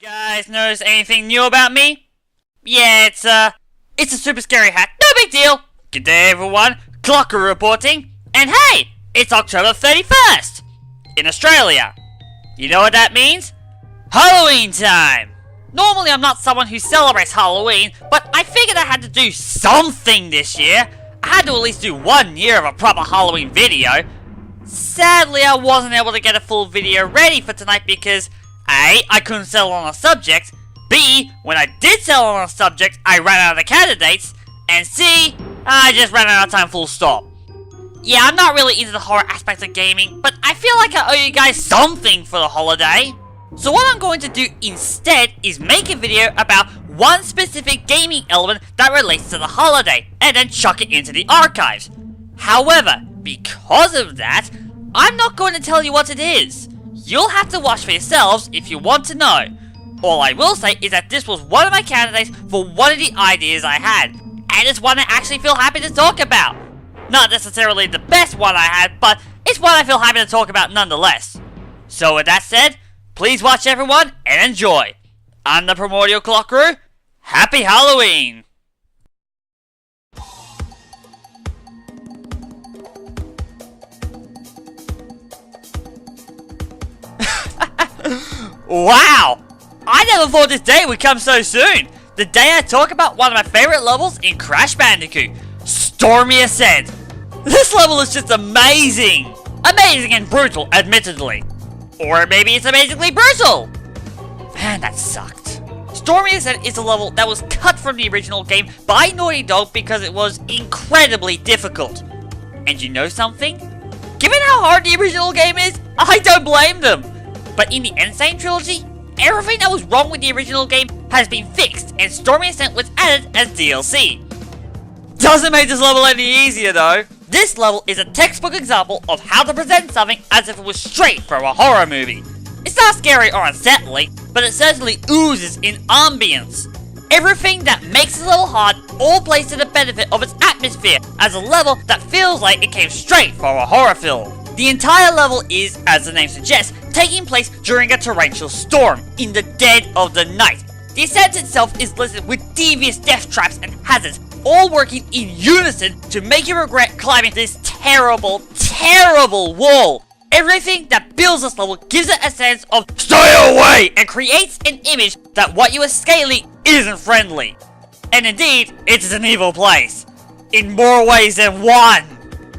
guys notice anything new about me? Yeah, it's a super scary hat. No big deal. Good day, everyone. Clok-Roo reporting. And hey, it's October 31st in Australia. You know what that means? Halloween time. Normally, I'm not someone who celebrates Halloween, but I figured I had to do something this year. I had to at least do 1 year of a proper Halloween video. Sadly, I wasn't able to get a full video ready for tonight because A, I couldn't settle on a subject, B, when I did settle on a subject, I ran out of candidates, and C, I just ran out of time full stop. Yeah, I'm not really into the horror aspect of gaming, but I feel like I owe you guys something for the holiday. So what I'm going to do instead is make a video about one specific gaming element that relates to the holiday, and then chuck it into the archives. However, because of that, I'm not going to tell you what it is. You'll have to watch for yourselves if you want to know. All I will say is that this was one of my candidates for one of the ideas I had, and it's one I actually feel happy to talk about. Not necessarily the best one I had, but it's one I feel happy to talk about nonetheless. So with that said, please watch everyone and enjoy. I'm the Primordial Clok-Roo. Happy Halloween! Wow! I never thought this day would come so soon! The day I talk about one of my favorite levels in Crash Bandicoot, Stormy Ascent. This level is just amazing! Amazing and brutal, admittedly. Or maybe it's amazingly brutal! Man, that sucked. Stormy Ascent is a level that was cut from the original game by Naughty Dog because it was incredibly difficult. And you know something? Given how hard the original game is, I don't blame them! But in the Insane Trilogy, everything that was wrong with the original game has been fixed, and Stormy Ascent was added as DLC. Doesn't make this level any easier though. This level is a textbook example of how to present something as if it was straight from a horror movie. It's not scary or unsettling, but it certainly oozes in ambience. Everything that makes this level hard all plays to the benefit of its atmosphere as a level that feels like it came straight from a horror film. The entire level is, as the name suggests, taking place during a torrential storm in the dead of the night. The ascent itself is littered with devious death traps and hazards, all working in unison to make you regret climbing this terrible, terrible wall. Everything that builds this level gives it a sense of stay away and creates an image that what you are scaling isn't friendly. And indeed, it's an evil place. In more ways than one.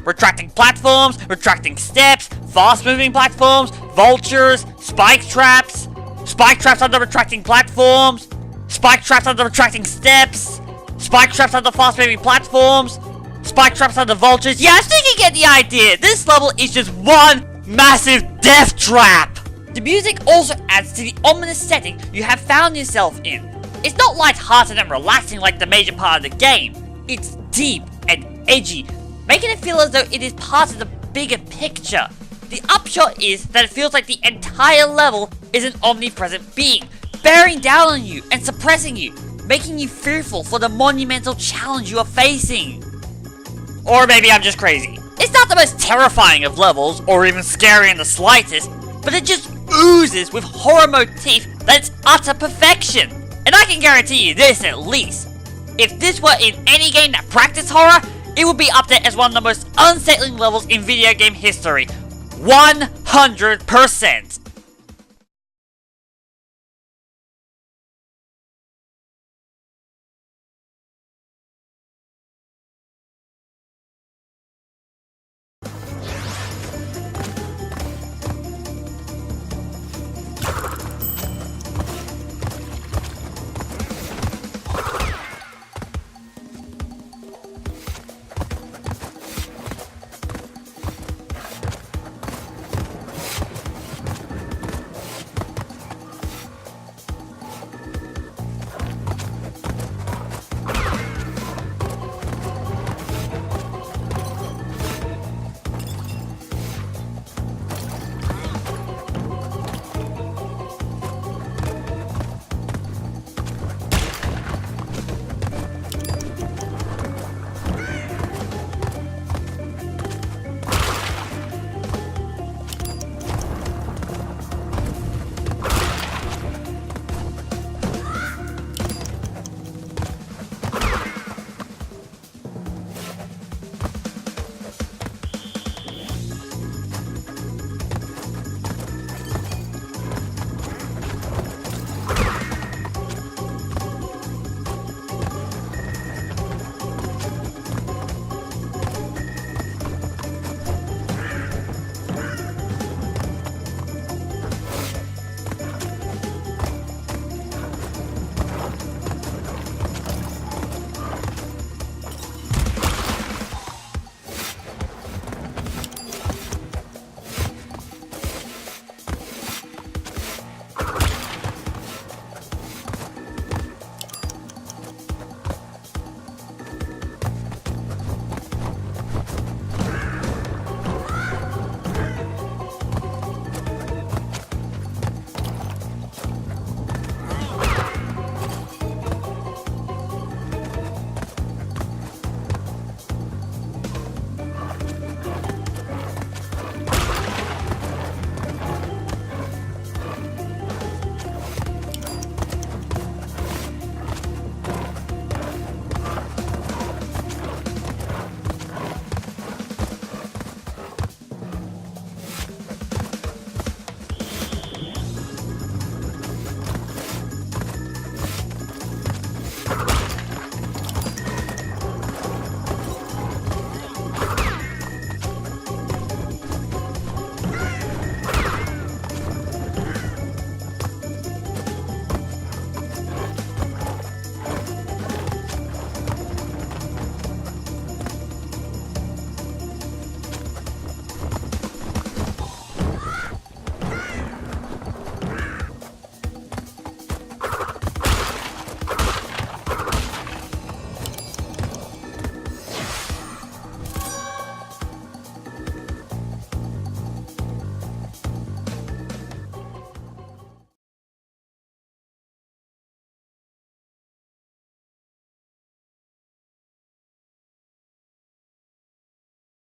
Retracting platforms, retracting steps, fast-moving platforms, vultures, spike traps on the retracting platforms, spike traps on the retracting steps, spike traps on the fast-moving platforms, spike traps on the vultures. Yeah, I think you get the idea. This level is just one massive death trap. The music also adds to the ominous setting you have found yourself in. It's not light-hearted and relaxing like the major part of the game. It's deep and edgy, making it feel as though it is part of the bigger picture. The upshot is that it feels like the entire level is an omnipresent being, bearing down on you and suppressing you, making you fearful for the monumental challenge you are facing. Or maybe I'm just crazy. It's not the most terrifying of levels, or even scary in the slightest, but it just oozes with horror motif that it's utter perfection. And I can guarantee you this at least. If this were in any game that practiced horror, it would be up there as one of the most unsettling levels in video game history. 100%.